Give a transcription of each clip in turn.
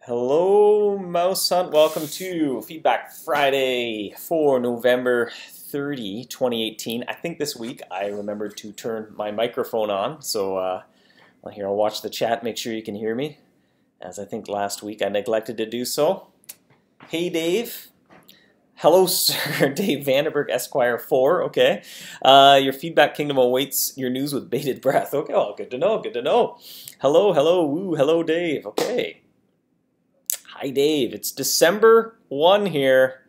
Hello, MouseHunt. Welcome to Feedback Friday for November 30, 2018. I think this week I remembered to turn my microphone on, so well, here I'll watch the chat, make sure you can hear me, as I think last week I neglected to do so. Hey, Dave. Hello, sir. Dave Vanderberg, Esquire 4. Okay. Your Feedback Kingdom awaits your news with bated breath. Okay, well, good to know, good to know. Hello, hello, woo, hello, Dave. Okay. Hi, Dave. It's December 1 here.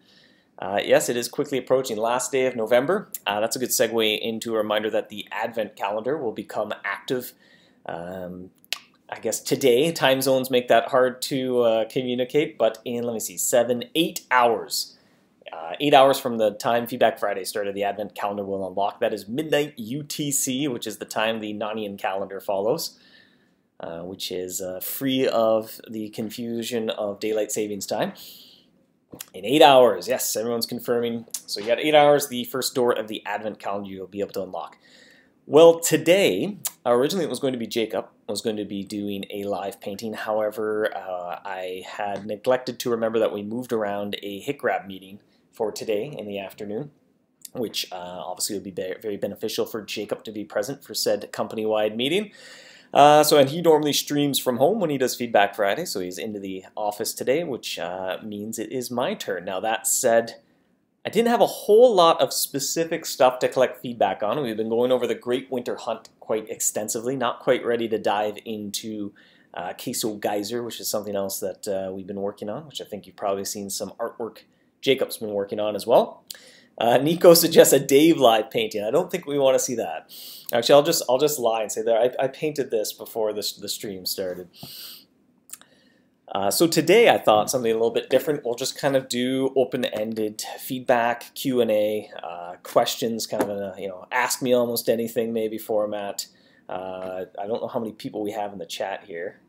Yes, it is quickly approaching last day of November. That's a good segue into a reminder that the Advent calendar will become active. I guess today, time zones make that hard to communicate, but in, let me see, 8 hours. 8 hours from the time Feedback Friday started, the Advent calendar will unlock. That is midnight UTC, which is the time the Nanian calendar follows. Which is free of the confusion of daylight savings time. In 8 hours, yes, everyone's confirming. So you got 8 hours, the first door of the Advent calendar you'll be able to unlock. Well, today, originally it was going to be Jacob, was going to be doing a live painting. However, I had neglected to remember that we moved around a hit grab meeting for today in the afternoon, which obviously would be very beneficial for Jacob to be present for said company-wide meeting. And he normally streams from home when he does Feedback Friday, so he's into the office today, which means it is my turn. Now that said, I didn't have a whole lot of specific stuff to collect feedback on. We've been going over the Great Winter Hunt quite extensively, not quite ready to dive into Queso Geyser, which is something else that we've been working on, which I think you've probably seen some artwork Jacob's been working on as well. Nico suggests a Dave live painting. I don't think we want to see that. Actually, I'll just lie and say that I painted this before the stream started. So today I thought something a little bit different. We'll just kind of do open-ended feedback, Q&A, questions, kind of a ask me almost anything maybe format. I don't know how many people we have in the chat here,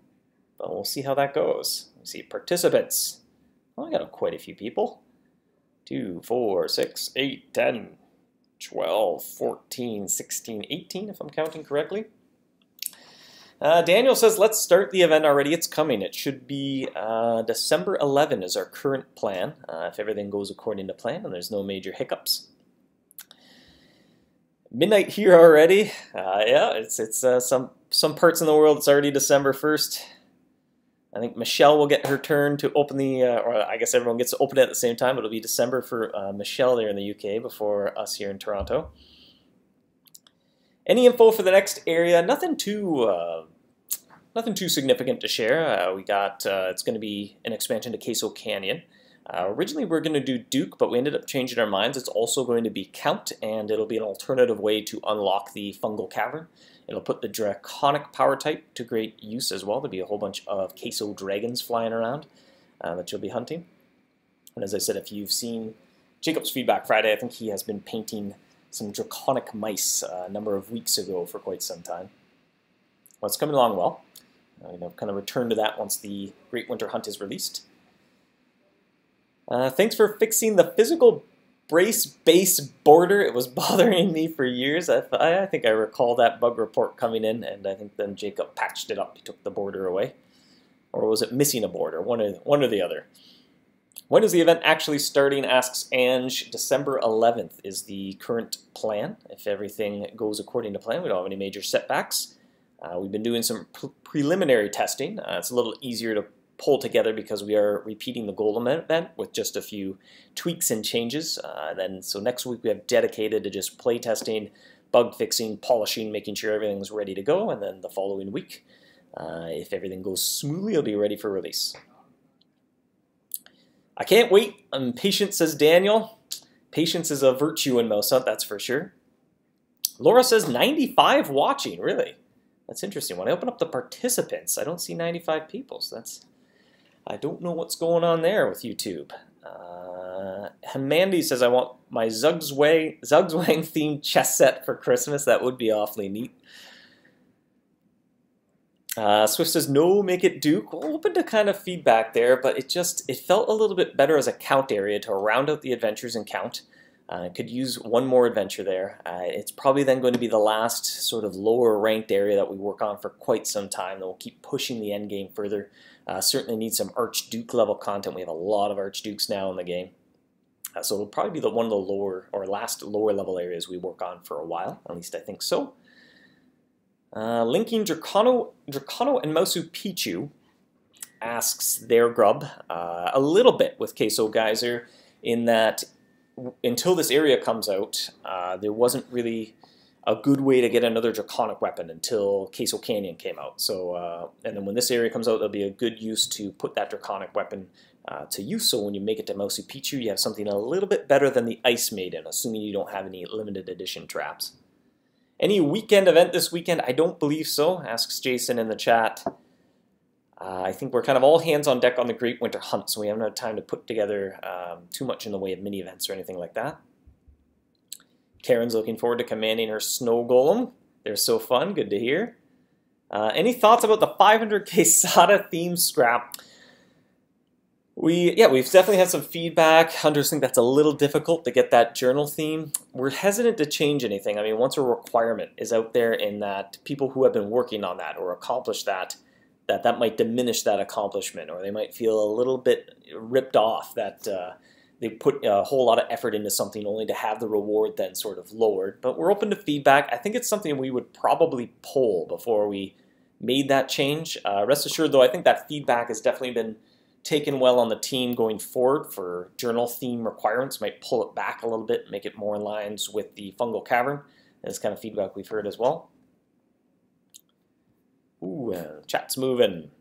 but we'll see how that goes. Let's see, participants. Oh, I got quite a few people. 2, 4, 6, 8, 10, 12, 14, 16, 18, if I'm counting correctly. Daniel says, let's start the event already. It's coming. It should be December 11 is our current plan, if everything goes according to plan and there's no major hiccups. Midnight here already. Yeah, it's some parts in the world it's already December 1st. I think Michelle will get her turn to open the, or I guess everyone gets to open it at the same time. It'll be December for Michelle there in the UK before us here in Toronto. Any info for the next area? Nothing too significant to share. We got it's going to be an expansion to Queso Canyon. Originally we were going to do Duke, but we ended up changing our minds. It's also going to be Count, and it'll be an alternative way to unlock the Fungal Cavern. It'll put the Draconic power type to great use as well. There'll be a whole bunch of Queso dragons flying around that you'll be hunting. And as I said, if you've seen Jacob's Feedback Friday, I think he has been painting some Draconic mice a number of weeks ago for quite some time. Well, it's coming along well. Kind of return to that once the Great Winter Hunt is released. Thanks for fixing the physical brace base border. It was bothering me for years. I think I recall that bug report coming in, and I think then Jacob patched it up. He took the border away. Or was it missing a border? One or the other. When is the event actually starting, asks Ange. December 11th is the current plan. If everything goes according to plan, we don't have any major setbacks. We've been doing some preliminary testing. It's a little easier to pull together because we are repeating the Golem event with just a few tweaks and changes. So next week we have dedicated to just play testing, bug fixing, polishing, making sure everything's ready to go, and then the following week, if everything goes smoothly, it'll be ready for release. I can't wait. I'm patient, says Daniel. Patience is a virtue in MouseHunt, that's for sure. Laura says 95 watching, really? That's interesting. When I open up the participants, I don't see 95 people, so I don't know what's going on there with YouTube. Mandy says, I want my Zugzwang themed chess set for Christmas. That would be awfully neat. Swift says, no, make it Duke. Well, open to kind of feedback there, but it felt a little bit better as a Count area to round out the adventures in Count. Could use one more adventure there. It's probably then going to be the last sort of lower ranked area that we work on for quite some time. Then we'll keep pushing the end game further. Certainly need some Archduke level content. We have a lot of Archdukes now in the game. So it'll probably be one of the lower or last lower level areas we work on for a while. At least I think so. Linking Dracano and Mousu Pichu asks their grub a little bit with Queso Geyser in that until this area comes out, there wasn't really a good way to get another Draconic weapon until Queso Canyon came out. So, and then when this area comes out, there'll be a good use to put that Draconic weapon to use. So when you make it to Mousu Pichu, you have something a little bit better than the Ice Maiden, assuming you don't have any limited edition traps. Any weekend event this weekend? I don't believe so, asks Jason in the chat. I think we're kind of all hands on deck on the Great Winter Hunt, so we haven't had time to put together too much in the way of mini events or anything like that. Karen's looking forward to commanding her snow golem. They're so fun, good to hear. Any thoughts about the 500k SATA theme scrap? We've definitely had some feedback. Hunters think that's a little difficult to get that journal theme. We're hesitant to change anything. I mean, once a requirement is out there in that people who have been working on that or accomplished that might diminish that accomplishment, or they might feel a little bit ripped off that they put a whole lot of effort into something only to have the reward then sort of lowered. But we're open to feedback. I think it's something we would probably poll before we made that change. Rest assured, though, I think that feedback has definitely been taken well on the team going forward for journal theme requirements. Might pull it back a little bit, make it more in lines with the Fungal Cavern. That's kind of feedback we've heard as well. Ooh, chat's moving.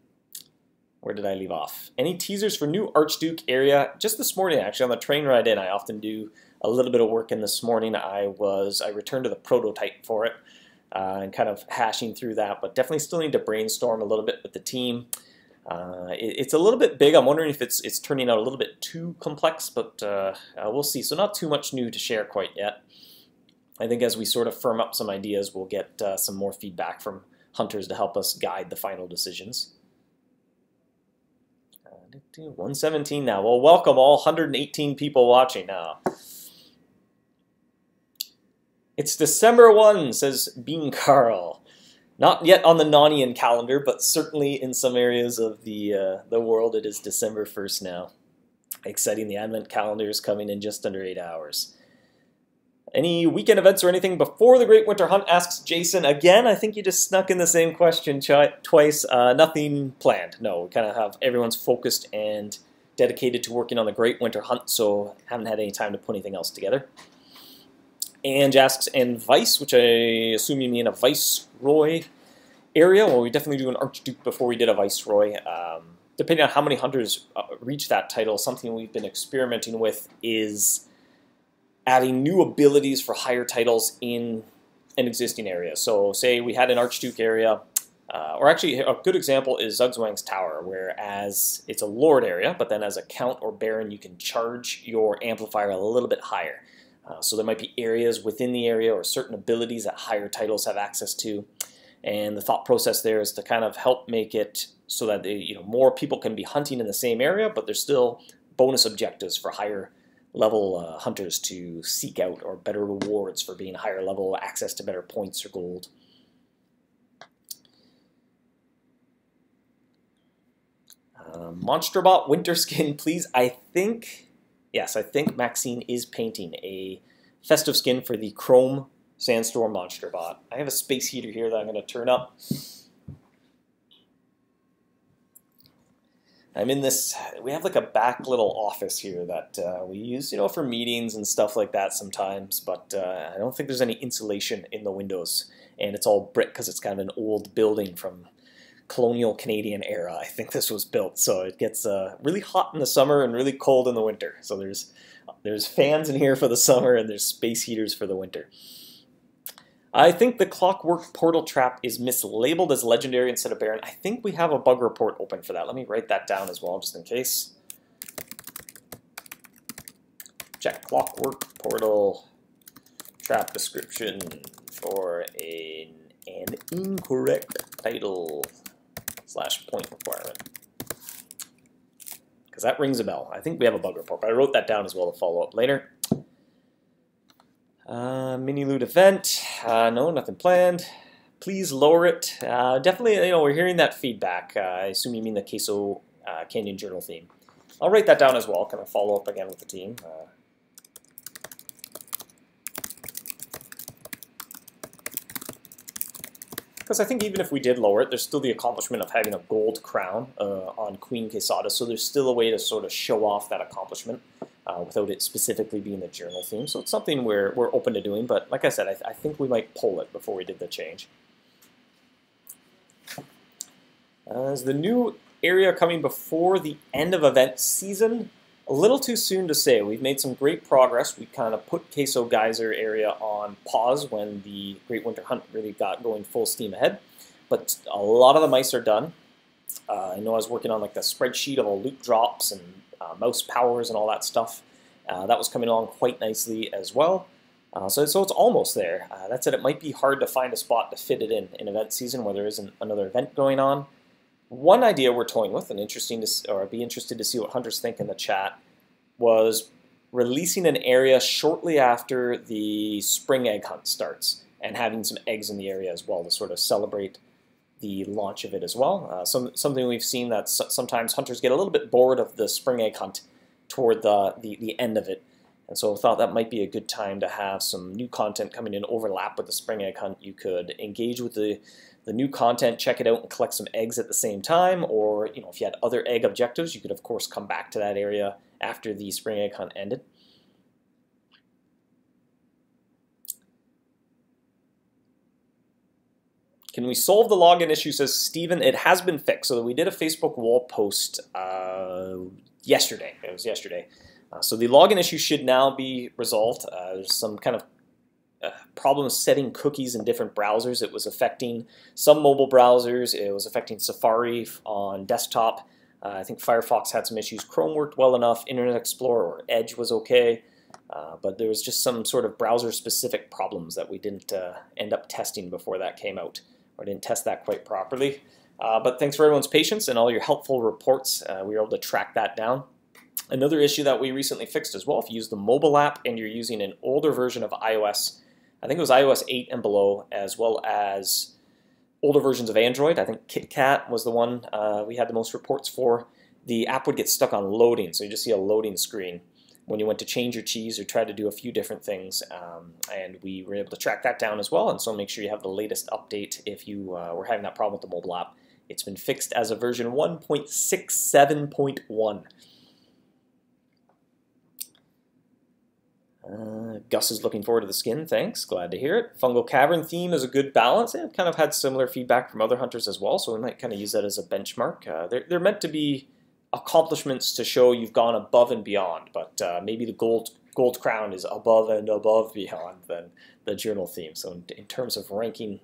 Where did I leave off? Any teasers for new Archduke area? Just this morning, actually, on the train ride in. I often do a little bit of work in this morning. I returned to the prototype for it and kind of hashing through that, but definitely still need to brainstorm a little bit with the team. It's a little bit big. I'm wondering if it's turning out a little bit too complex, but we'll see. So not too much new to share quite yet. I think as we sort of firm up some ideas, we'll get some more feedback from hunters to help us guide the final decisions. 117 now. Well, welcome all 118 people watching now. It's December 1, says Bean Carl. Not yet on the Nanian calendar, but certainly in some areas of the world it is December 1st now. Exciting, the Advent calendar is coming in just under 8 hours. Any weekend events or anything before the Great Winter Hunt, asks Jason. Again, I think you just snuck in the same question twice. Nothing planned. No, we kind of have everyone's focused and dedicated to working on the Great Winter Hunt, so haven't had any time to put anything else together. Ange asks, and Vice, which I assume you mean a Viceroy area. Well, we definitely do an Archduke before we did a Viceroy. Depending on how many hunters reach that title, something we've been experimenting with is adding new abilities for higher titles in an existing area. So say we had an Archduke area, or actually a good example is Zugzwang's Tower, whereas it's a Lord area, but then as a Count or Baron you can charge your amplifier a little bit higher. So there might be areas within the area or certain abilities that higher titles have access to. And the thought process there is to kind of help make it so that more people can be hunting in the same area, but there's still bonus objectives for higher level hunters to seek out, or better rewards for being higher level, access to better points or gold. Monsterbot winter skin, please. Yes, I think Maxine is painting a festive skin for the Chrome Sandstorm Monsterbot. I have a space heater here that I'm going to turn up. I'm in this, we have like a back little office here that we use, for meetings and stuff like that sometimes, but I don't think there's any insulation in the windows, and it's all brick because it's kind of an old building from colonial Canadian era. I think this was built, so it gets really hot in the summer and really cold in the winter. So there's fans in here for the summer and there's space heaters for the winter. I think the Clockwork Portal Trap is mislabeled as Legendary instead of Baron. I think we have a bug report open for that. Let me write that down as well, just in case. Check Clockwork Portal Trap description for an incorrect title / point requirement. Because that rings a bell. I think we have a bug report, but I wrote that down as well to follow up later. Mini loot event. No, nothing planned. Please lower it. Definitely, we're hearing that feedback. I assume you mean the Queso Canyon Journal theme. I'll write that down as well. Kind of follow up again with the team. Because I think even if we did lower it, there's still the accomplishment of having a gold crown on Queen Quesada, so there's still a way to sort of show off that accomplishment without it specifically being the journal theme. So it's something we're open to doing, but like I said, I think we might pull it before we did the change. Is the new area coming before the end of event season? A little too soon to say. We've made some great progress. We kind of put Queso Geyser area on pause when the Great Winter Hunt really got going full steam ahead. But a lot of the mice are done. I know I was working on like the spreadsheet of all loot drops and mouse powers and all that stuff. That was coming along quite nicely as well. So it's almost there. That said, it might be hard to find a spot to fit it in event season where there isn't another event going on. One idea we're toying with, and I'd be interested to see what hunters think in the chat, was releasing an area shortly after the spring egg hunt starts and having some eggs in the area as well to sort of celebrate the launch of it as well. Something we've seen that sometimes hunters get a little bit bored of the spring egg hunt toward the end of it. And so I thought that might be a good time to have some new content coming in overlap with the spring egg hunt. You could engage with the new content, check it out, and collect some eggs at the same time. Or if you had other egg objectives, you could of course come back to that area after the spring egg hunt ended. Can we solve the login issue, says Steven. It has been fixed. So we did a Facebook wall post yesterday. It was yesterday. So the login issue should now be resolved. There's some kind of problems setting cookies in different browsers. It was affecting some mobile browsers. It was affecting Safari on desktop. I think Firefox had some issues. Chrome worked well enough. Internet Explorer or Edge was okay. But there was just some sort of browser-specific problems that we didn't end up testing before that came out, or didn't test that quite properly. But thanks for everyone's patience and all your helpful reports. We were able to track that down. Another issue that we recently fixed as well, if you use the mobile app and you're using an older version of iOS, I think it was iOS 8 and below, as well as older versions of Android. I think KitKat was the one we had the most reports for. The app would get stuck on loading, so you just see a loading screen when you went to change your cheese or try to do a few different things. And we were able to track that down as well, and so make sure you have the latest update if you were having that problem with the mobile app. It's been fixed as of version 1.67.1. Gus is looking forward to the skin, thanks, glad to hear it. Fungal Cavern theme is a good balance. I've kind of had similar feedback from other hunters as well, so we might kind of use that as a benchmark. They're meant to be accomplishments to show you've gone above and beyond, but maybe the gold crown is above and above beyond than the journal theme, so in terms of ranking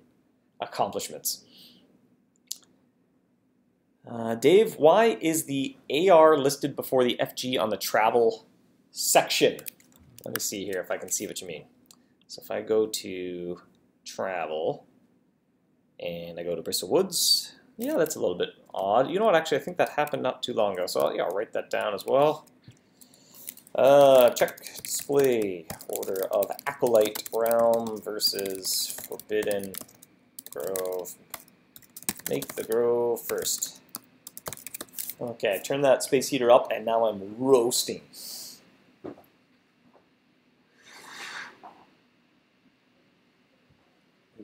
accomplishments. Dave, why is the AR listed before the FG on the travel section? Let me see here if I can see what you mean. So if I go to travel and I go to Bristol Woods, yeah, that's a little bit odd. You know what, actually I think that happened not too long ago, so yeah, I'll write that down as well. Check display order of Acolyte Realm versus Forbidden Grove. Make the Grove first. Okay, turn that space heater up and now I'm roasting.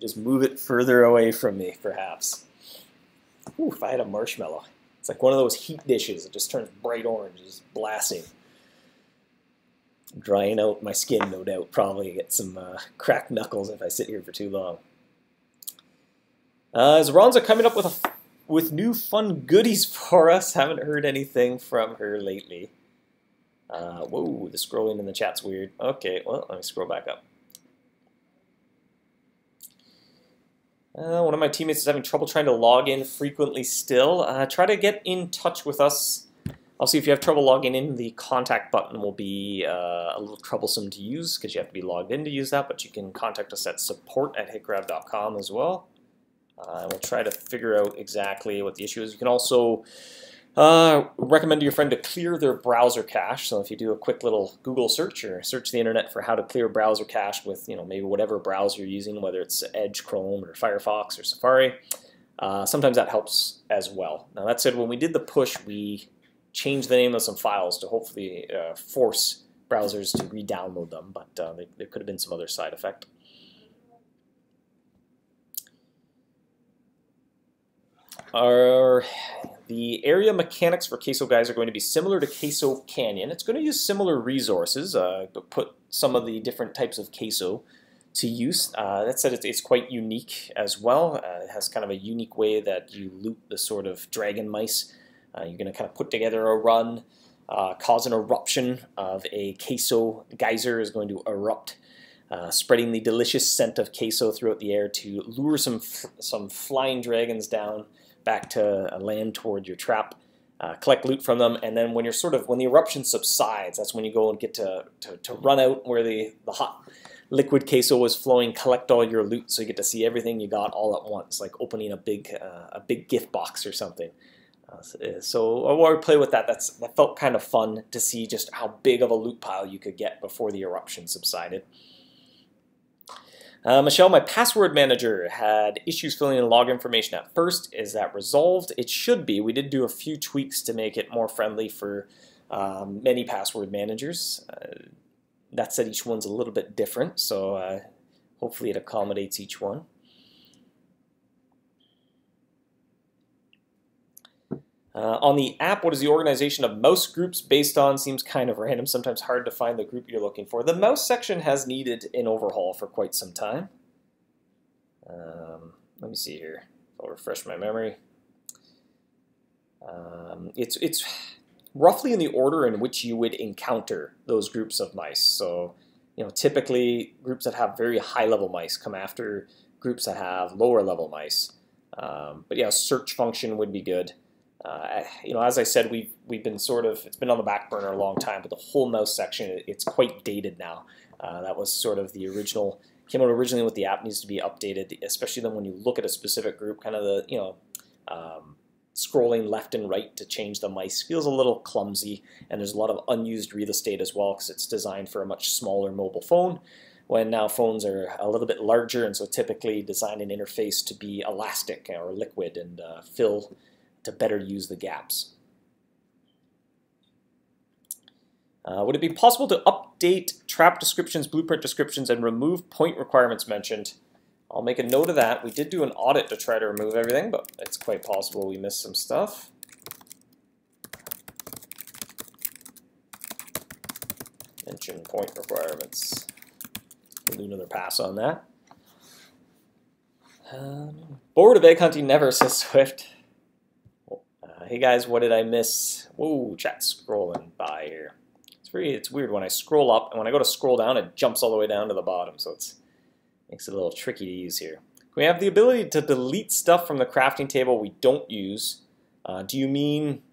Just move it further away from me, perhaps. Ooh, if I had a marshmallow. It's like one of those heat dishes. It just turns bright orange, just blasting. I'm drying out my skin, no doubt. Probably get some cracked knuckles if I sit here for too long. Is Ronza coming up with new fun goodies for us? Haven't heard anything from her lately. Whoa, the scrolling in the chat's weird. Okay, well, let me scroll back up. One of my teammates is having trouble trying to log in frequently still. Try to get in touch with us. Also, if you have trouble logging in, the contact button will be a little troublesome to use because you have to be logged in to use that, but you can contact us at support@hitgrab.com as well. We'll try to figure out exactly what the issue is. You can also Recommend to your friend to clear their browser cache. So if you do a quick little Google search or search the internet for how to clear browser cache with, maybe whatever browser you're using, whether it's Edge, Chrome, or Firefox, or Safari, sometimes that helps as well. Now that said, when we did the push, we changed the name of some files to hopefully force browsers to re-download them, but there could have been some other side effect. The area mechanics for Queso Guys are going to be similar to Queso Canyon. It's going to use similar resources, but put some of the different types of queso to use. That said, it's quite unique as well. It has kind of a unique way that you loot the sort of dragon mice. You're going to kind of put together a run, cause an eruption of a queso geyser is going to erupt, spreading the delicious scent of queso throughout the air to lure some flying dragons down back to land toward your trap, collect loot from them, and then when when the eruption subsides, that's when you go and get to run out where the hot liquid queso was flowing, collect all your loot, so you get to see everything you got all at once, like opening a big gift box or something. So I want to play with that. That felt kind of fun to see just how big of a loot pile you could get before the eruption subsided. Michelle, my password manager had issues filling in log information at first. Is that resolved? It should be. We did do a few tweaks to make it more friendly for many password managers. That said, each one's a little bit different, so hopefully it accommodates each one. On the app, what is the organization of mouse groups based on? Seems kind of random, sometimes hard to find the group you're looking for. The mouse section has needed an overhaul for quite some time. Let me see here. I'll refresh my memory. It's roughly in the order in which you would encounter those groups of mice. So, typically groups that have very high-level mice come after groups that have lower-level mice. But yeah, search function would be good. As I said, we've been it's been on the back burner a long time, but the whole mouse section, it's quite dated now. That was sort of the original, came out originally with the app, needs to be updated, especially then when you look at a specific group, kind of the, scrolling left and right to change the mice feels a little clumsy, and there's a lot of unused real estate as well because it's designed for a much smaller mobile phone, when now phones are a little bit larger, and so typically design an interface to be elastic or liquid and fill to better use the gaps. Would it be possible to update trap descriptions, blueprint descriptions, and remove point requirements mentioned? I'll make a note of that. We did do an audit to try to remove everything, but it's quite possible we missed some stuff. Mention point requirements. We'll do another pass on that. Bored of egg hunting never, says Swift. Hey guys, what did I miss? Whoa, chat's scrolling by here. It's weird when I scroll up, and when I go to scroll down, it jumps all the way down to the bottom, so it makes it a little tricky to use here. We have the ability to delete stuff from the crafting table we don't use. Do you mean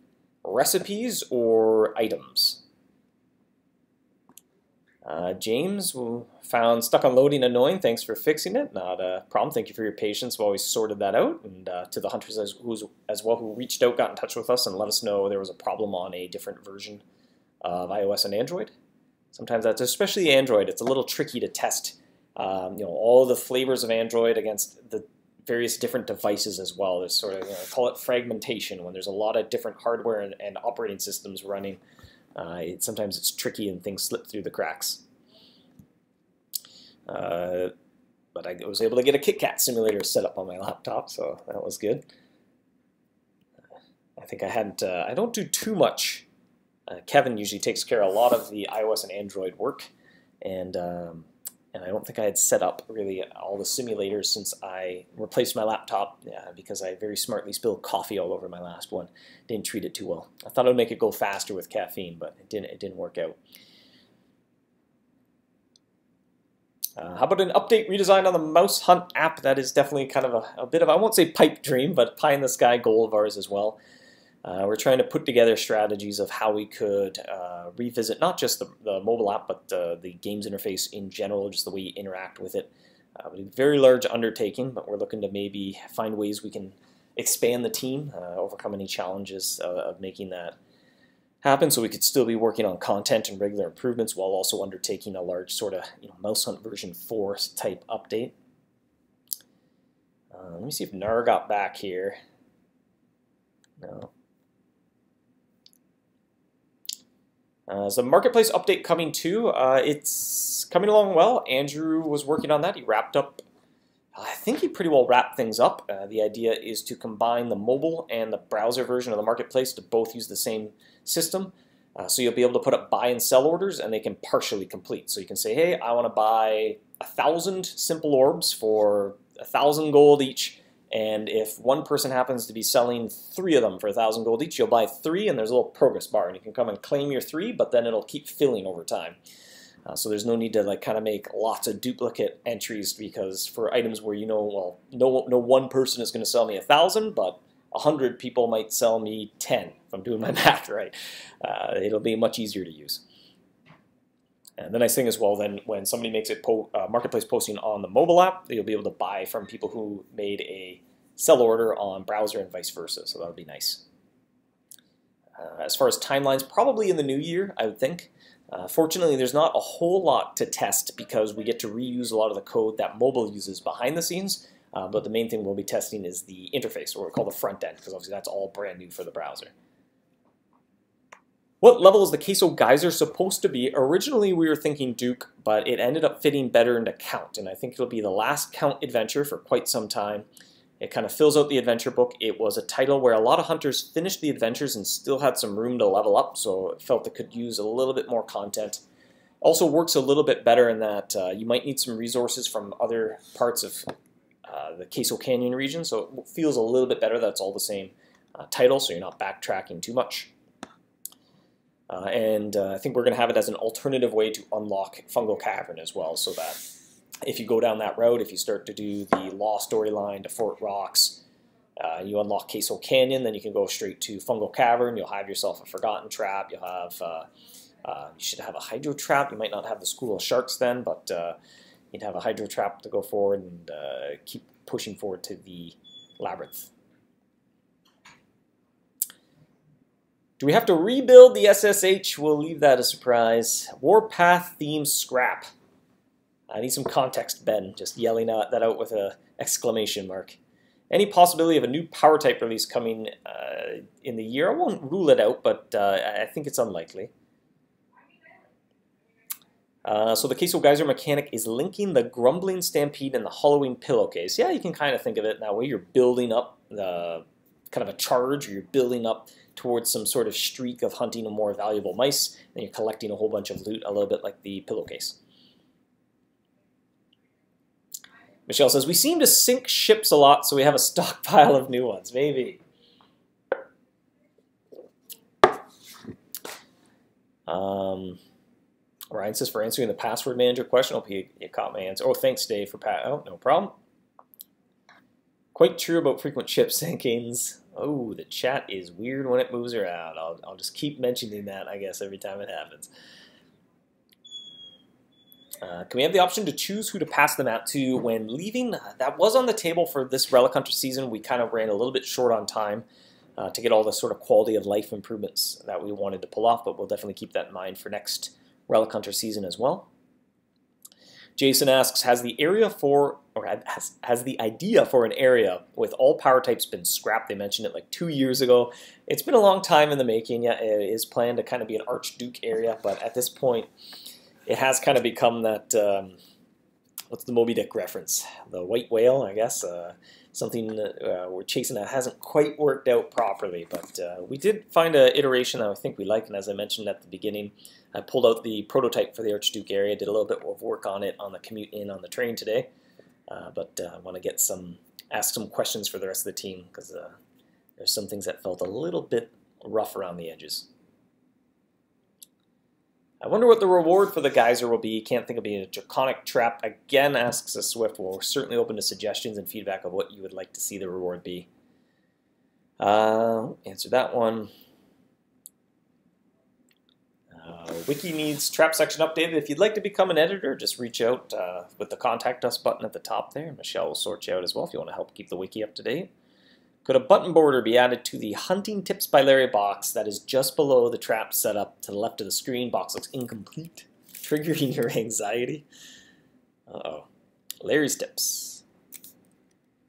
recipes or items? James found stuck on loading annoying. Thanks for fixing it. Not a problem. Thank you for your patience while we sorted that out. And to the hunters as well who reached out, got in touch with us, and let us know there was a problem on a different version of iOS and Android. Sometimes that's, especially Android, it's a little tricky to test all the flavors of Android against the various different devices as well. There's sort of, call it fragmentation, when there's a lot of different hardware and operating systems running. Sometimes it's tricky and things slip through the cracks. But I was able to get a KitKat simulator set up on my laptop, so that was good. I think I don't do too much. Kevin usually takes care of a lot of the iOS and Android work, and I don't think I had set up really all the simulators since I replaced my laptop because I very smartly spilled coffee all over my last one. Didn't treat it too well. I thought it would make it go faster with caffeine, but it didn't work out. How about an update redesign on the MouseHunt app? That is definitely kind of a bit of, I won't say pipe dream, but pie in the sky goal of ours as well. We're trying to put together strategies of how we could revisit not just the mobile app, but the games interface in general, just the way you interact with it. It's a very large undertaking, but we're looking to maybe find ways we can expand the team, overcome any challenges of making that happen, so we could still be working on content and regular improvements while also undertaking a large sort of MouseHunt version 4 type update. Let me see if Nar got back here. No. So marketplace update coming too. It's coming along well. Andrew was working on that. He wrapped up. I think he pretty well wrapped things up. The idea is to combine the mobile and the browser version of the marketplace to both use the same system. So you'll be able to put up buy and sell orders, and they can partially complete. So you can say, hey, I want to buy 1,000 simple orbs for 1,000 gold each. And if one person happens to be selling 3 of them for 1,000 gold each, you'll buy 3, and there's a little progress bar, and you can come and claim your 3, but then it'll keep filling over time. So there's no need to like kind of make lots of duplicate entries, because for items where well, no one person is going to sell me 1,000, but 100 people might sell me 10, if I'm doing my math right. It'll be much easier to use. And the nice thing as well, then, when somebody makes a marketplace posting on the mobile app, you'll be able to buy from people who made a sell order on browser and vice versa. So that'll be nice. As far as timelines, probably in the new year, I would think. Fortunately, there's not a whole lot to test because we get to reuse a lot of the code that mobile uses behind the scenes. But the main thing we'll be testing is the interface, or what we call the front end, because obviously that's all brand new for the browser. What level is the Queso Geyser supposed to be? Originally we were thinking Duke, but it ended up fitting better into Count, and I think it'll be the last Count adventure for quite some time. It kind of fills out the adventure book. It was a title where a lot of hunters finished the adventures and still had some room to level up, so it felt it could use a little bit more content. Also works a little bit better in that you might need some resources from other parts of the Queso Canyon region, so it feels a little bit better that it's all the same title, so you're not backtracking too much. I think we're going to have it as an alternative way to unlock Fungal Cavern as well, so that if you go down that route, if you start to do the Law storyline to Fort Rocks, you unlock Queso Canyon, then you can go straight to Fungal Cavern. You'll have yourself a Forgotten Trap. You'll have, you should have a Hydro Trap. You might not have the School of Sharks then, but you'd have a Hydro Trap to go forward and keep pushing forward to the Labyrinth. Do we have to rebuild the SSH? We'll leave that a surprise. Warpath theme scrap. I need some context, Ben. Just yelling that out with an exclamation mark. Any possibility of a new power type release coming in the year? I won't rule it out, but I think it's unlikely. So the Queso Geyser mechanic is linking the Grumbling Stampede and the Halloween Pillowcase. Yeah, you can kind of think of it that way. You're building up the kind of a charge, or you're building up towards some sort of streak of hunting a more valuable mice, and you're collecting a whole bunch of loot, a little bit like the pillowcase. Michelle says, we seem to sink ships a lot, so we have a stockpile of new ones. Maybe. Ryan says, for answering the password manager question. Hope you caught my answer. Oh, thanks, Dave, for oh, no problem. Quite true about frequent ship sinkings. Oh, the chat is weird when it moves around. I'll just keep mentioning that, I guess, every time it happens. Can we have the option to choose who to pass them out to when leaving? That was on the table for this Relic Hunter season. We kind of ran a little bit short on time to get all the sort of quality of life improvements that we wanted to pull off, but we'll definitely keep that in mind for next Relic Hunter season as well. Jason asks, has the idea for an area with all power types been scrapped? They mentioned it like 2 years ago. It's been a long time in the making. Yeah, it is planned to kind of be an Archduke area, but at this point, it has kind of become that, what's the Moby Dick reference? The white whale, I guess. Something we're chasing that hasn't quite worked out properly, but we did find an iteration that I think we like, and as I mentioned at the beginning, I pulled out the prototype for the Archduke area, did a little bit of work on it on the commute in on the train today, but I want to ask some questions for the rest of the team, because there's some things that felt a little bit rough around the edges. I wonder what the reward for the geyser will be. Can't think of being a draconic trap. Again, asks a Swift. Well, we're certainly open to suggestions and feedback of what you would like to see the reward be. Answer that one. Wiki needs trap section updated. If you'd like to become an editor, just reach out with the contact us button at the top there. Michelle will sort you out as well if you want to help keep the wiki up to date. Could a button border be added to the Hunting Tips by Larry box that is just below the trap setup to the left of the screen? Box looks incomplete, triggering your anxiety. Uh-oh. Larry's Tips.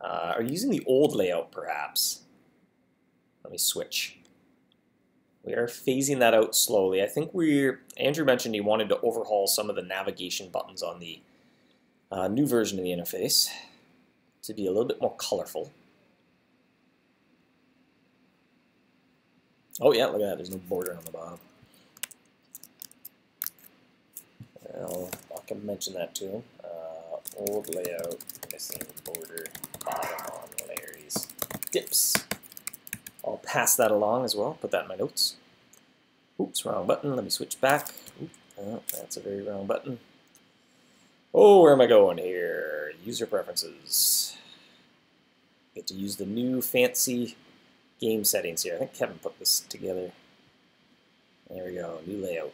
Are you using the old layout, perhaps? Let me switch. We are phasing that out slowly. I think Andrew mentioned he wanted to overhaul some of the navigation buttons on the new version of the interface to be a little bit more colorful. Oh yeah, look at that, there's no border on the bottom. Well, I can mention that to him. Old layout, missing border, bottom on Larry's Tips. I'll pass that along as well, put that in my notes. Oops, wrong button, let me switch back. Oh, that's a very wrong button. Oh, where am I going here? User preferences. Get to use the new fancy game settings here. I think Kevin put this together. There we go, new layout.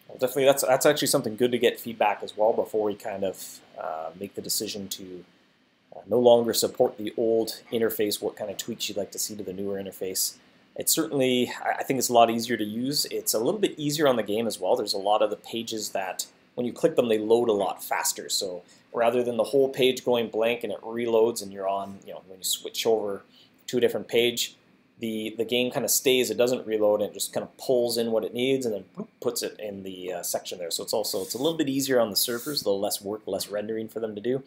Well, definitely, that's actually something good to get feedback as well before we kind of make the decision to no longer support the old interface, what kind of tweaks you'd like to see to the newer interface. It's certainly, I think it's a lot easier to use. It's a little bit easier on the game as well. There's a lot of the pages that, when you click them, they load a lot faster. So rather than the whole page going blank and it reloads and you're on, when you switch over to a different page, the game kind of stays, it doesn't reload, and it just kind of pulls in what it needs and then boop, puts it in the section there. So it's a little bit easier on the servers, a little less work, less rendering for them to do.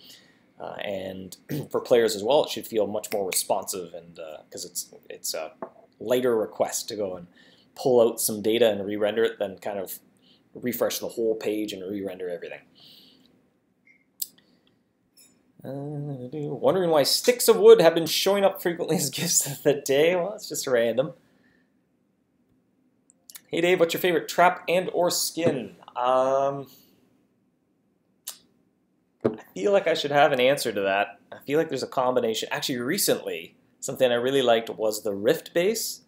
And for players as well, it should feel much more responsive, and because it's a lighter request to go and pull out some data and re-render it than kind of refresh the whole page and re-render everything. Wondering why sticks of wood have been showing up frequently as gifts of the day? Well, it's just random. Hey Dave, what's your favorite trap and or skin? I feel like I should have an answer to that. I feel like there's a combination. Actually, recently, something I really liked was the Rift base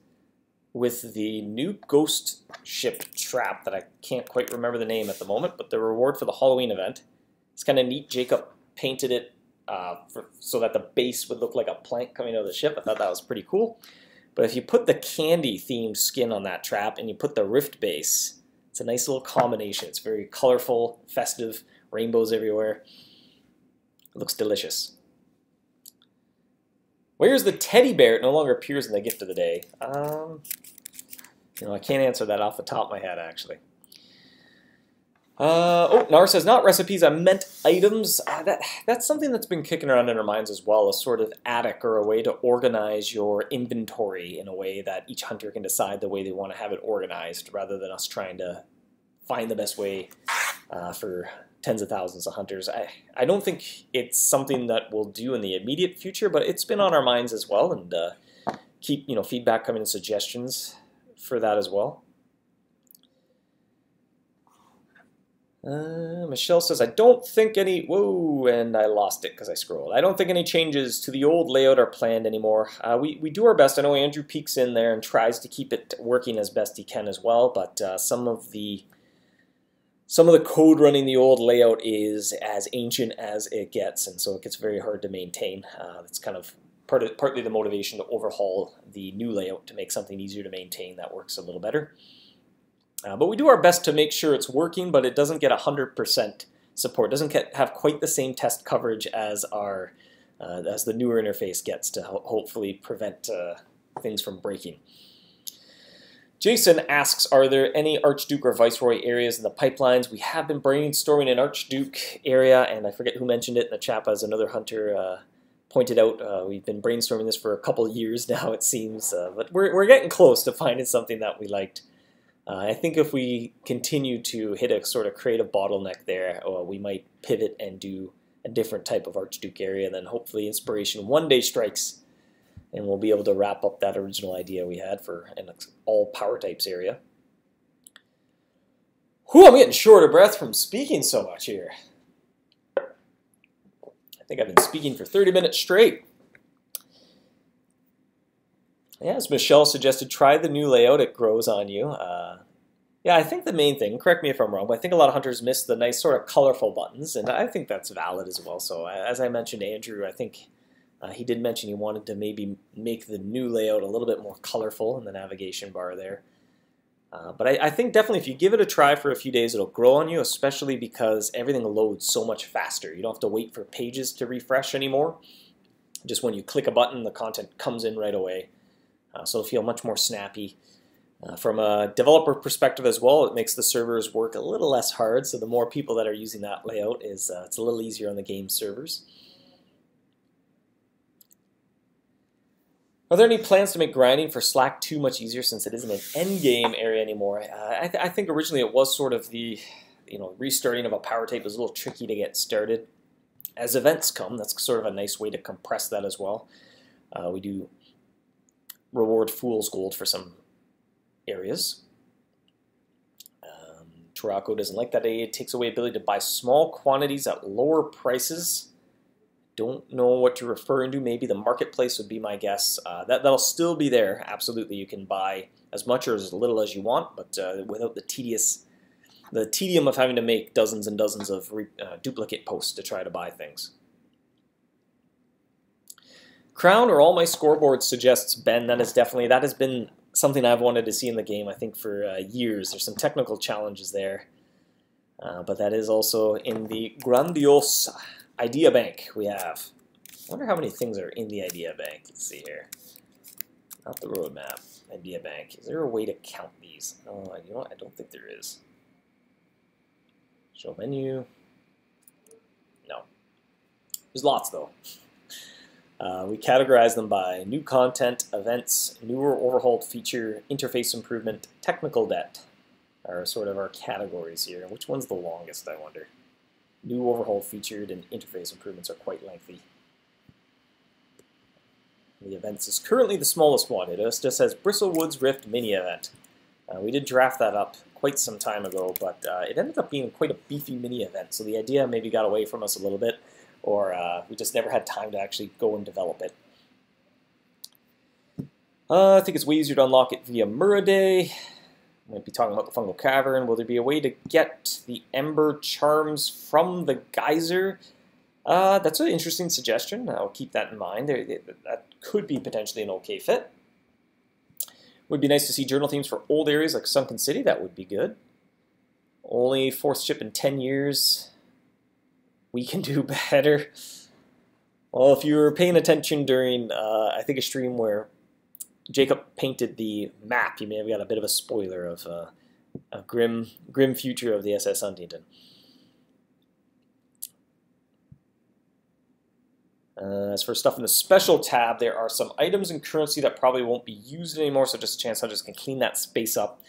with the new ghost ship trap that I can't quite remember the name at the moment, but the reward for the Halloween event. It's kind of neat. Jacob painted it so that the base would look like a plank coming out of the ship. I thought that was pretty cool. But if you put the candy-themed skin on that trap and you put the Rift base, it's a nice little combination. It's very colorful, festive, rainbows everywhere. It looks delicious. Where's the teddy bear? It no longer appears in the gift of the day. I can't answer that off the top of my head, actually. Nar says, not recipes, I meant items. That's something that's been kicking around in our minds as well, a sort of attic or a way to organize your inventory in a way that each hunter can decide the way they want to have it organized, rather than us trying to find the best way for tens of thousands of hunters. I don't think it's something that we'll do in the immediate future, but it's been on our minds as well, and keep feedback coming and suggestions for that as well. Michelle says, I don't think any, whoa, and I lost it because I scrolled. I don't think any changes to the old layout are planned anymore. We do our best. I know Andrew peeks in there and tries to keep it working as best he can as well, but some of the code running the old layout is as ancient as it gets, and so it gets very hard to maintain. That's kind of partly the motivation to overhaul the new layout to make something easier to maintain that works a little better. But we do our best to make sure it's working, but it doesn't get 100% support. It doesn't have quite the same test coverage as as the newer interface gets to hopefully prevent things from breaking. Jason asks, are there any Archduke or Viceroy areas in the pipelines? We have been brainstorming an Archduke area, and I forget who mentioned it in the chat, as another hunter pointed out. We've been brainstorming this for a couple of years now, it seems, but we're getting close to finding something that we liked. I think if we continue to hit a sort of creative bottleneck there, we might pivot and do a different type of Archduke area, and then hopefully inspiration one day strikes and we'll be able to wrap up that original idea we had for an all power types area. Whew, I'm getting short of breath from speaking so much here. I think I've been speaking for 30 minutes straight. Yeah, as Michelle suggested, try the new layout. It grows on you. Yeah, I think the main thing, correct me if I'm wrong, but I think a lot of hunters miss the nice sort of colorful buttons, and I think that's valid as well. So as I mentioned to Andrew, I think he did mention he wanted to maybe make the new layout a little bit more colorful in the navigation bar there. But I think definitely if you give it a try for a few days, it'll grow on you, especially because everything loads so much faster. You don't have to wait for pages to refresh anymore. Just when you click a button, the content comes in right away. So it'll feel much more snappy. From a developer perspective as well, it makes the servers work a little less hard. So the more people that are using that layout, it's a little easier on the game servers. Are there any plans to make grinding for Slack 2 much easier since it isn't an end game area anymore? I think originally it was sort of the, restarting of a power tape was a little tricky to get started. As events come, that's sort of a nice way to compress that as well. We do reward Fool's Gold for some areas. Turaco doesn't like that. It takes away ability to buy small quantities at lower prices. Don't know what you're referring to. Maybe the marketplace would be my guess. That'll still be there. Absolutely, you can buy as much or as little as you want, but without the tedium of having to make dozens and dozens of duplicate posts to try to buy things. Crown or all my scoreboards suggests Ben. That has been something I've wanted to see in the game. I think for years. There's some technical challenges there, but that is also in the grandiose Idea Bank we have. I wonder how many things are in the Idea Bank. Let's see here. Not the roadmap. Idea Bank. Is there a way to count these? Oh, you know what? I don't think there is. Show menu. No. There's lots though. We categorize them by new content, events, newer overhauled feature, interface improvement, technical debt are sort of our categories here. Which one's the longest, I wonder? New overhaul featured and interface improvements are quite lengthy. The events is currently the smallest one. It just says Bristlewoods Rift mini event. We did draft that up quite some time ago, but it ended up being quite a beefy mini event. So the idea maybe got away from us a little bit, or we just never had time to actually go and develop it. I think it's way easier to unlock it via Muraday. Might be talking about the Fungal Cavern. Will there be a way to get the Ember Charms from the Geyser? That's an interesting suggestion. I'll keep that in mind. That could be potentially an okay fit. Would be nice to see journal themes for old areas like Sunken City. That would be good. Only 4th ship in 10 years. We can do better. Well, if you were paying attention during, I think, a stream where Jacob painted the map, you may have got a bit of a spoiler of a grim future of the SS Huntington. As for stuff in the special tab, there are some items and currency that probably won't be used anymore, so just a chance hunters can clean that space up.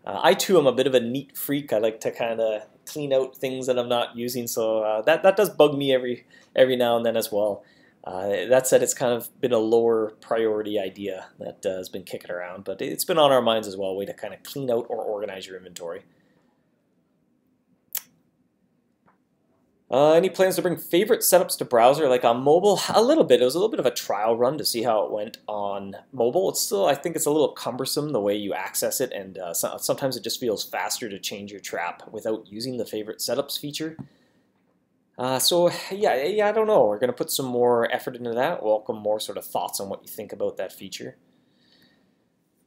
I too am a bit of a neat freak. I like to kind of clean out things that I'm not using, so that does bug me every now and then as well. That said, it's kind of been a lower priority idea that has been kicking around, but it's been on our minds as well, a way to kind of clean out or organize your inventory. Any plans to bring favorite setups to browser, like on mobile? A little bit. It was a little bit of a trial run to see how it went on mobile. It's still, I think it's a little cumbersome the way you access it, and sometimes it just feels faster to change your trap without using the favorite setups feature. So yeah, I don't know. We're going to put some more effort into that. Welcome more sort of thoughts on what you think about that feature.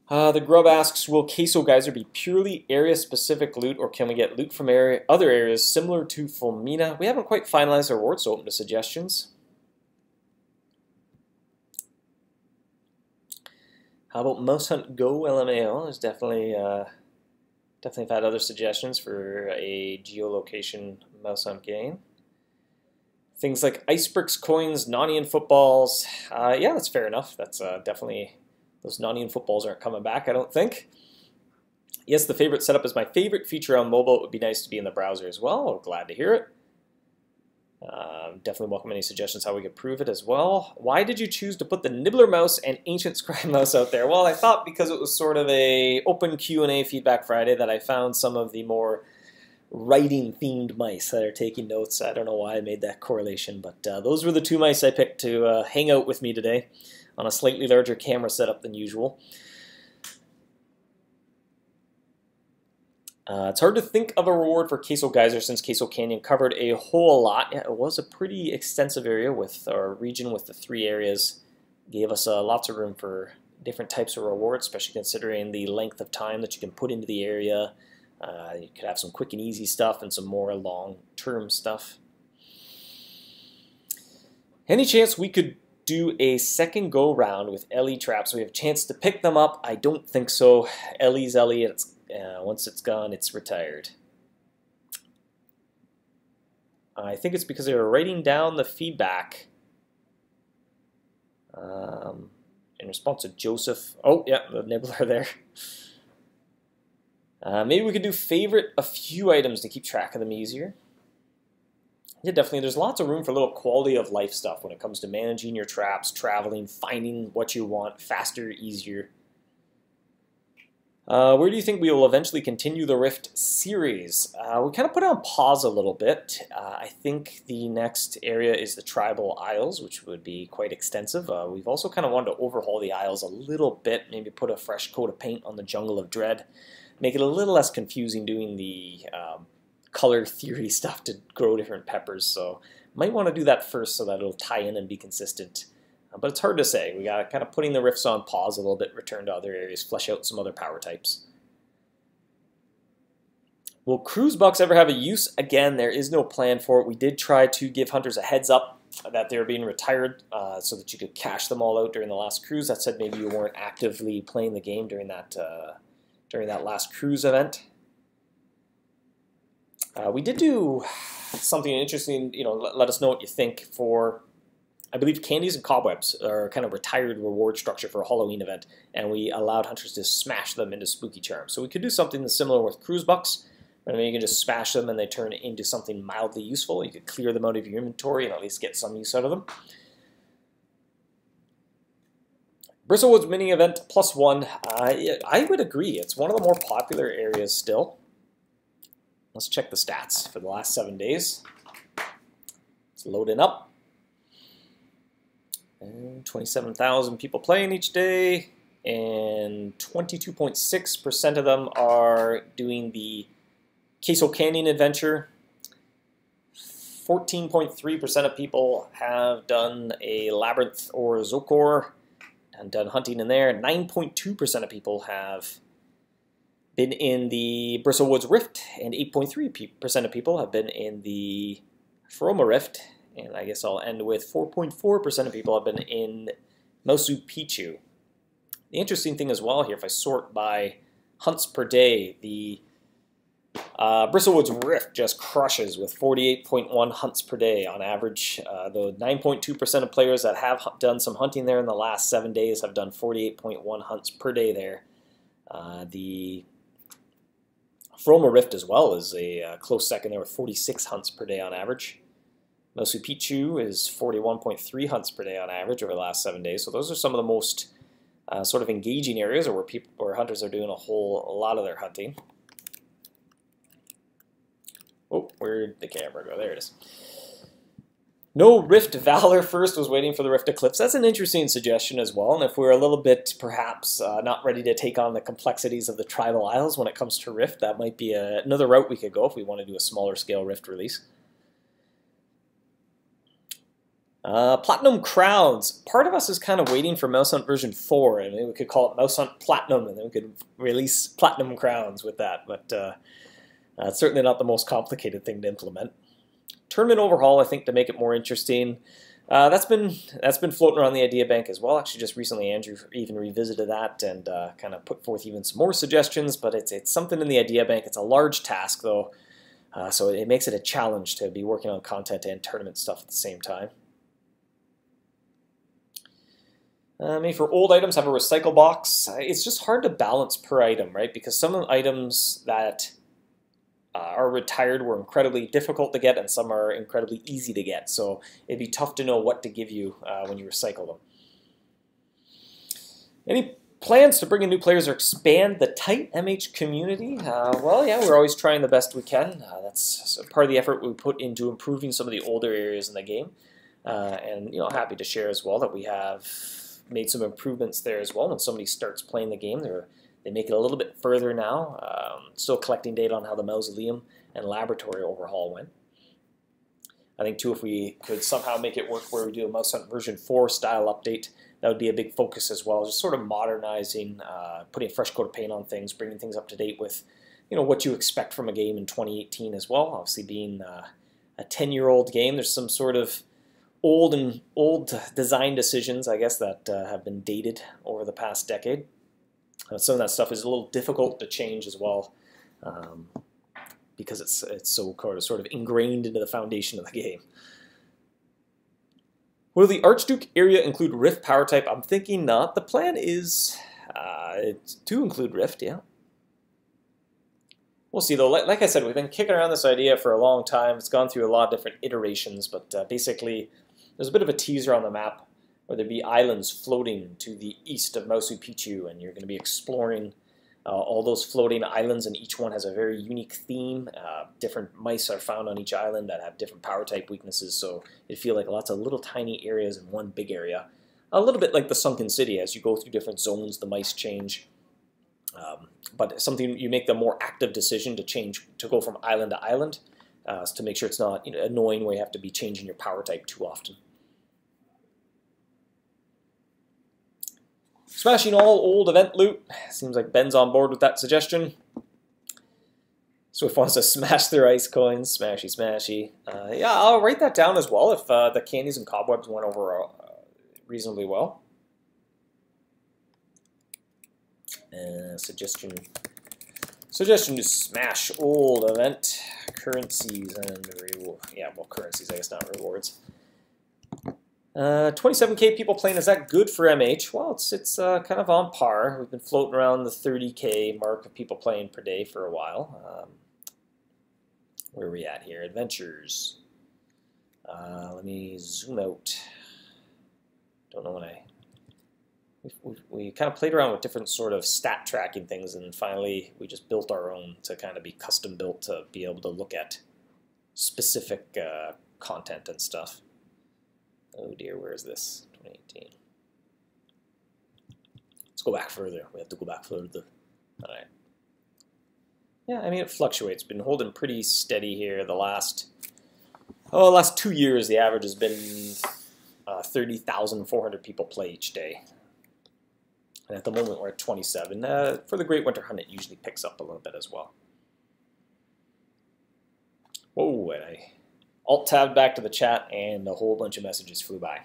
The Grub asks, will Queso Geyser be purely area-specific loot, or can we get loot from other areas similar to Fulmina? We haven't quite finalized our rewards, so open to suggestions. How about MouseHunt Go LMAO? There's definitely have had other suggestions for a geolocation MouseHunt game. Things like Ice Bricks coins, Nanian footballs. Yeah, that's fair enough. That's definitely... Those Nanian footballs aren't coming back, I don't think. Yes, the favorite setup is my favorite feature on mobile. It would be nice to be in the browser as well. We're glad to hear it. Definitely welcome any suggestions how we could prove it as well. Why did you choose to put the Nibbler mouse and Ancient Scribe mouse out there? Well, I thought because it was sort of a open Q&A Feedback Friday that I found some of the more writing-themed mice that are taking notes. I don't know why I made that correlation, but those were the two mice I picked to hang out with me today on a slightly larger camera setup than usual. It's hard to think of a reward for Queso Geyser since Queso Canyon covered a whole lot. Yeah, it was a pretty extensive area with our region with the 3 areas. Gave us lots of room for different types of rewards, especially considering the length of time that you can put into the area. You could have some quick and easy stuff and some more long-term stuff. Any chance we could do a second go-round with LE traps? We have a chance to pick them up. I don't think so. LE's LE. Once it's gone, it's retired. I think it's because they were writing down the feedback in response to Joseph. Oh, yeah, the nibbler there. Maybe we could do favorite a few items to keep track of them easier. Yeah, definitely. There's lots of room for little quality of life stuff when it comes to managing your traps, traveling, finding what you want faster, easier. Where do you think we will eventually continue the Rift series? We kind of put it on pause a little bit. I think the next area is the Tribal Isles, which would be quite extensive. We've also kind of wanted to overhaul the Isles a little bit, maybe put a fresh coat of paint on the Jungle of Dread, make it a little less confusing doing the color theory stuff to grow different peppers. So might want to do that first so that it'll tie in and be consistent. But it's hard to say. We got kind of putting the rifts on pause a little bit, return to other areas, flesh out some other power types. Will cruise bucks ever have a use? Again, there is no plan for it. We did try to give hunters a heads up that they were being retired so that you could cash them all out during the last cruise. That said, maybe you weren't actively playing the game during that last cruise event. We did do something interesting. Let us know what you think for. I believe candies and cobwebs are kind of retired reward structure for a Halloween event, and we allowed hunters to smash them into spooky charms. So we could do something similar with cruise bucks. I mean, you can just smash them and they turn into something mildly useful. You could clear them out of your inventory and at least get some use out of them. Bristlewood's mini event +1. I would agree. It's one of the more popular areas still. Let's check the stats for the last 7 days. It's loading up. And 27,000 people playing each day, and 22.6% of them are doing the Queso Canyon adventure. 14.3% of people have done a Labyrinth or Zokor and done hunting in there. 9.2% of people have been in the Bristlewoods Rift, and 8.3% of people have been in the Froma Rift. And I guess I'll end with 4.4% of people have been in MouseHunt. The interesting thing as well here, if I sort by hunts per day, the Bristlewoods Rift just crushes with 48.1 hunts per day on average. The 9.2% of players that have done some hunting there in the last 7 days have done 48.1 hunts per day there. The Froma Rift as well is a close second there with 46 hunts per day on average. MouseHunt is 41.3 hunts per day on average over the last 7 days. So those are some of the most sort of engaging areas where hunters are doing a lot of their hunting. Oh, where'd the camera go? There it is. No Rift Valor first, was waiting for the Rift Eclipse. That's an interesting suggestion as well. And if we're a little bit, perhaps, not ready to take on the complexities of the Tribal Isles when it comes to Rift, that might be another route we could go if we want to do a smaller scale Rift release. Platinum Crowns. Part of us is kind of waiting for MouseHunt version 4, and maybe we could call it MouseHunt Platinum, and then we could release Platinum Crowns with that. But it's certainly not the most complicated thing to implement. Tournament overhaul, I think, to make it more interesting. That's been floating around the idea bank as well. Actually, just recently, Andrew even revisited that and kind of put forth even some more suggestions. But it's something in the idea bank. It's a large task, though, so it makes it a challenge to be working on content and tournament stuff at the same time. Maybe for old items, have a recycle box. It's just hard to balance per item, right? Because some of the items that are retired were incredibly difficult to get, and some are incredibly easy to get. So it'd be tough to know what to give you when you recycle them. Any plans to bring in new players or expand the tight MH community? Well, yeah, we're always trying the best we can. That's part of the effort we put into improving some of the older areas in the game. And happy to share as well that we have made some improvements there as well. When somebody starts playing the game, they're They make it a little bit further now. Still collecting data on how the mausoleum and laboratory overhaul went. I think too, if we could somehow make it work where we do a MouseHunt version 4 style update, that would be a big focus as well. Just sort of modernizing, putting a fresh coat of paint on things, bringing things up to date with, what you expect from a game in 2018 as well. Obviously, being a 10-year-old game, there's some sort of old design decisions, I guess, that have been dated over the past decade. Some of that stuff is a little difficult to change as well. Because it's so sort of ingrained into the foundation of the game. Will the Archduke area include Rift power type? I'm thinking not. The plan is to include Rift, yeah. We'll see though. Like I said, we've been kicking around this idea for a long time. It's gone through a lot of different iterations, but basically there's a bit of a teaser on the map where there'd be islands floating to the east of Machu Picchu, and you're going to be exploring all those floating islands, and each one has a very unique theme. Different mice are found on each island that have different power type weaknesses, so it'd feel like lots of little tiny areas in one big area. A little bit like the Sunken City. As you go through different zones, the mice change. But something, you make the more active decision to change, to go from island to island, to make sure it's not annoying where you have to be changing your power type too often. Smashing all old event loot. Seems like Ben's on board with that suggestion. Swift wants to smash their ice coins. Smashy, smashy. Yeah, I'll write that down as well if the candies and cobwebs went over reasonably well. Suggestion to smash old event currencies and currencies, I guess, not rewards. 27K people playing, is that good for MH? Well, it's kind of on par. We've been floating around the 30K mark of people playing per day for a while. Where are we at here? Adventures. Let me zoom out. Don't know when we kind of played around with different sort of stat tracking things, and finally we just built our own to kind of be custom built to be able to look at specific content and stuff. Oh dear, where is this? 2018. Let's go back further. We have to go back further. All right. Yeah, I mean, it fluctuates. Been holding pretty steady here. The last 2 years, the average has been 30,400 people play each day. And at the moment, we're at 27. For the Great Winter Hunt, it usually picks up a little bit as well. Whoa, and I alt-tabbed back to the chat, and a whole bunch of messages flew by.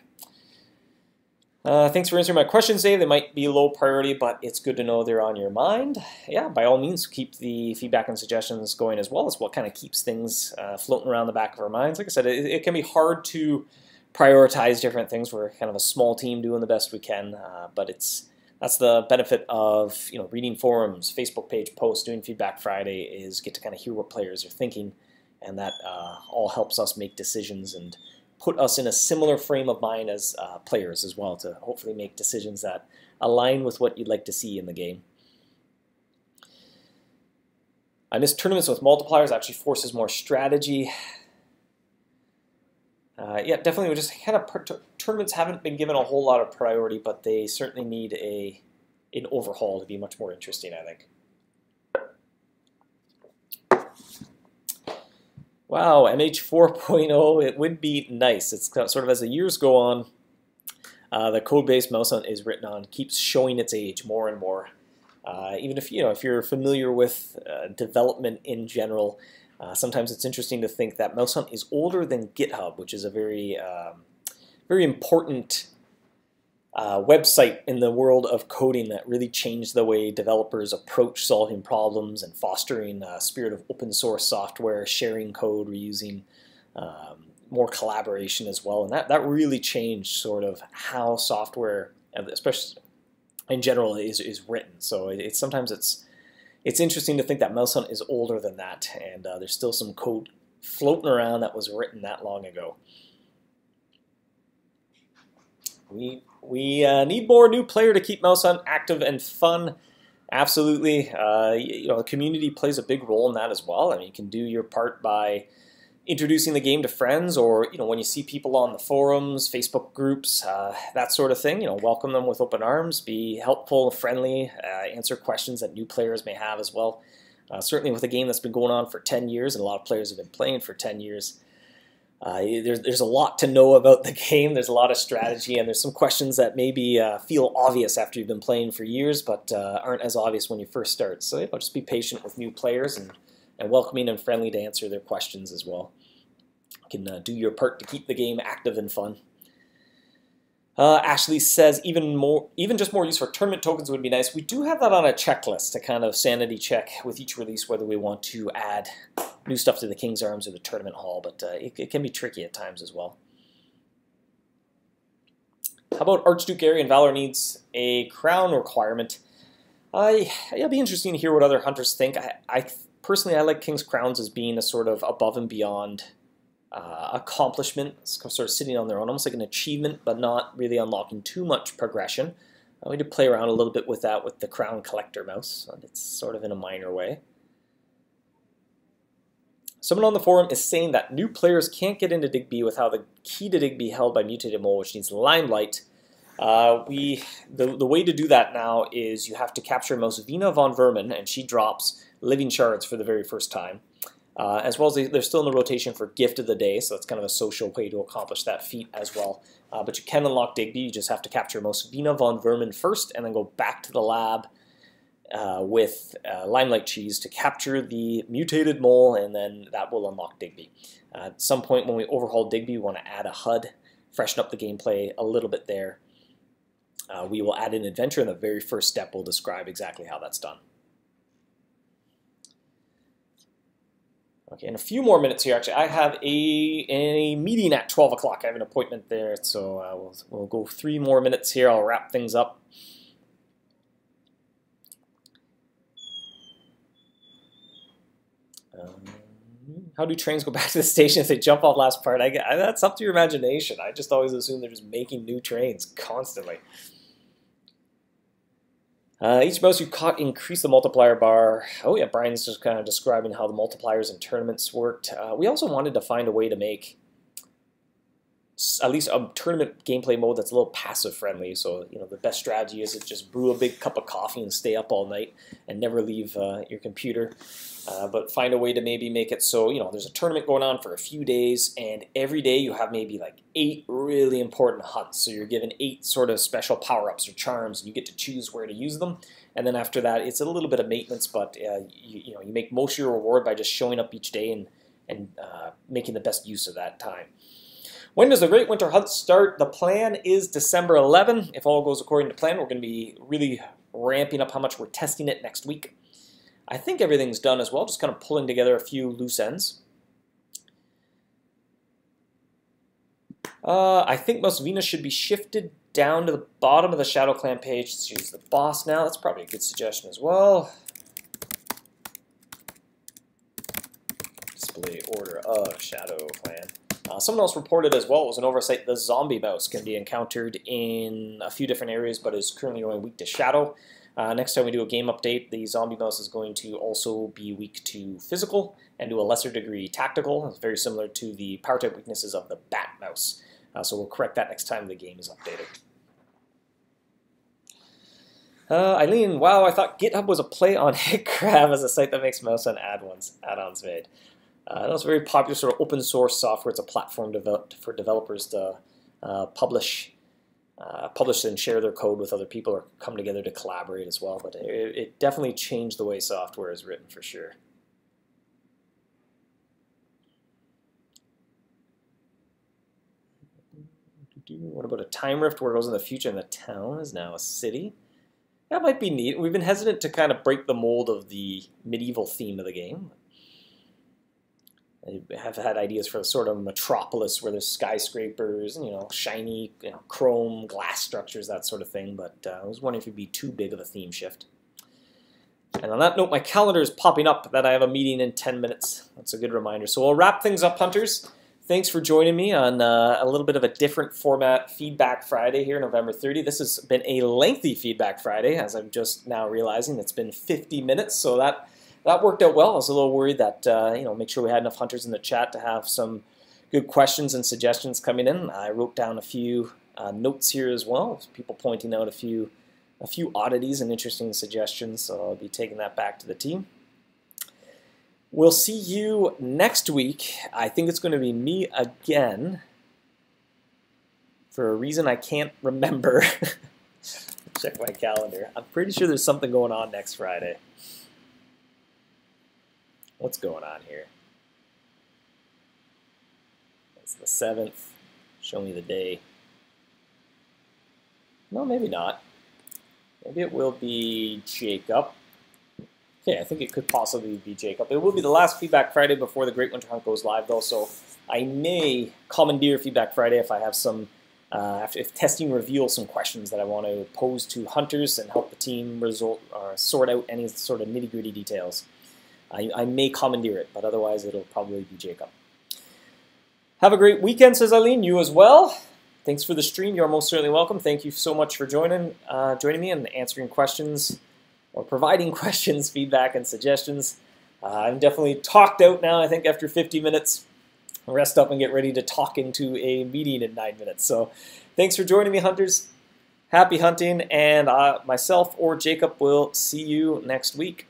Thanks for answering my questions, Dave. They might be low priority, but it's good to know they're on your mind. Yeah, by all means, keep the feedback and suggestions going as well. It's what kind of keeps things floating around the back of our minds. Like I said, it can be hard to prioritize different things. We're kind of a small team doing the best we can, but that's the benefit of reading forums, Facebook page posts, doing Feedback Friday, is get to kind of hear what players are thinking, and that all helps us make decisions and put us in a similar frame of mind as players as well, to hopefully make decisions that align with what you'd like to see in the game. I miss tournaments with multipliers. Actually forces more strategy. Yeah, definitely. Just kind of tournaments haven't been given a whole lot of priority, but they certainly need an overhaul to be much more interesting, I think. Wow, MH 4.0, it would be nice. It's sort of as the years go on, the code-based MouseHunt is written on keeps showing its age more and more. Even if if you're familiar with development in general, sometimes it's interesting to think that MouseHunt is older than GitHub, which is a very very important website in the world of coding that really changed the way developers approach solving problems and fostering a spirit of open source software, sharing code, reusing, more collaboration as well. And that really changed sort of how software, especially in general, is written. So sometimes it's interesting to think that MouseHunt is older than that, and there's still some code floating around that was written that long ago. We need more new player to keep MouseHunt active and fun. Absolutely. The community plays a big role in that as well. I mean, you can do your part by introducing the game to friends, or when you see people on the forums, Facebook groups, that sort of thing, welcome them with open arms, be helpful, friendly, answer questions that new players may have as well. Certainly with a game that's been going on for 10 years, and a lot of players have been playing for 10 years, there's a lot to know about the game. There's a lot of strategy, and there's some questions that maybe feel obvious after you've been playing for years, but aren't as obvious when you first start. So just be patient with new players and welcoming and friendly to answer their questions as well. You can do your part to keep the game active and fun. Ashley says even just more use for tournament tokens would be nice. We do have that on a checklist to kind of sanity check with each release whether we want to add new stuff to the King's Arms or the Tournament Hall, but it can be tricky at times as well. How about Archduke Arian Valor needs a crown requirement? It'll be interesting to hear what other hunters think. Personally, I like King's Crowns as being a sort of above and beyond accomplishment, sort of sitting on their own, almost like an achievement, but not really unlocking too much progression. We did play around a little bit with that with the Crown Collector mouse, and it's sort of in a minor way. Someone on the forum is saying that new players can't get into Digby without the key to Digby held by Mutated Mole, which needs Limelight. The way to do that now is you have to capture MouseHunt von Vermin, and she drops living shards for the very first time. As well as they're still in the rotation for Gift of the Day, so it's kind of a social way to accomplish that feat as well. But you can unlock Digby, you just have to capture MouseHunt von Vermin first, and then go back to the lab with Limelight Cheese to capture the mutated mole, and then that will unlock Digby. At some point when we overhaul Digby, we want to add a HUD, freshen up the gameplay a little bit there. We will add an adventure, and the very first step will describe exactly how that's done. Okay, in a few more minutes here, actually, I have a meeting at 12 o'clock. I have an appointment there, so we'll go 3 more minutes here. I'll wrap things up. How do trains go back to the station if they jump off last part? That's up to your imagination. I just always assume they're just making new trains constantly. Each mouse you caught increased the multiplier bar. Oh yeah, Brian's just kind of describing how the multipliers in tournaments worked. We also wanted to find a way to make at least a tournament gameplay mode that's a little passive friendly. So the best strategy is to just brew a big cup of coffee and stay up all night and never leave your computer. But find a way to maybe make it so there's a tournament going on for a few days, and every day you have maybe like 8 really important hunts. So you're given 8 sort of special power-ups or charms, and you get to choose where to use them. And then after that, it's a little bit of maintenance, but you make most of your reward by just showing up each day and making the best use of that time. When does the Great Winter Hunt start? The plan is December 11. If all goes according to plan, we're going to be really ramping up how much we're testing it next week. I think everything's done as well, just kind of pulling together a few loose ends. I think MouseHunt should be shifted down to the bottom of the Shadow Clan page. Let's use the boss now. That's probably a good suggestion as well. Display order of Shadow Clan. Someone else reported as well, it was an oversight, the zombie mouse can be encountered in a few different areas, but is currently only weak to shadow. Next time we do a game update, the zombie mouse is going to also be weak to physical and to a lesser degree tactical. It's very similar to the power type weaknesses of the bat mouse. So we'll correct that next time the game is updated. Eileen, wow, I thought GitHub was a play on HitCrab as a site that makes MouseHunt add-ons made. It's a very popular sort of open source software. It's a platform developed for developers to publish and share their code with other people or come together to collaborate as well. But it definitely changed the way software is written for sure. What about a time rift where it goes in the future and the town is now a city? That might be neat. We've been hesitant to kind of break the mold of the medieval theme of the game. I have had ideas for a sort of metropolis where there's skyscrapers and, shiny, chrome glass structures, that sort of thing. But I was wondering if it'd be too big of a theme shift. And on that note, my calendar is popping up that I have a meeting in 10 minutes. That's a good reminder. So we'll wrap things up, hunters. Thanks for joining me on a little bit of a different format Feedback Friday here, November 30. This has been a lengthy Feedback Friday, as I'm just now realizing. It's been 50 minutes, so that that worked out well. I was a little worried that, make sure we had enough hunters in the chat to have some good questions and suggestions coming in. I wrote down a few notes here as well, people pointing out a few oddities and interesting suggestions, so I'll be taking that back to the team. We'll see you next week. I think it's going to be me again for a reason I can't remember. Check my calendar. I'm pretty sure there's something going on next Friday. What's going on here? It's the 7th. Show me the day. No, maybe not. Maybe it will be Jacob. Okay, I think it could possibly be Jacob. It will be the last Feedback Friday before the Great Winter Hunt goes live, though, so I may commandeer Feedback Friday if I have some, if testing reveals some questions that I want to pose to hunters and help the team sort out any sort of nitty-gritty details. I may commandeer it, but otherwise it'll probably be Jacob. Have a great weekend, says Eileen. You as well. Thanks for the stream. You're most certainly welcome. Thank you so much for joining me and answering questions or providing questions, feedback, and suggestions. I'm definitely talked out now, I think, after 50 minutes. I'll rest up and get ready to talk into a meeting in 9 minutes. So thanks for joining me, hunters. Happy hunting, and myself or Jacob will see you next week.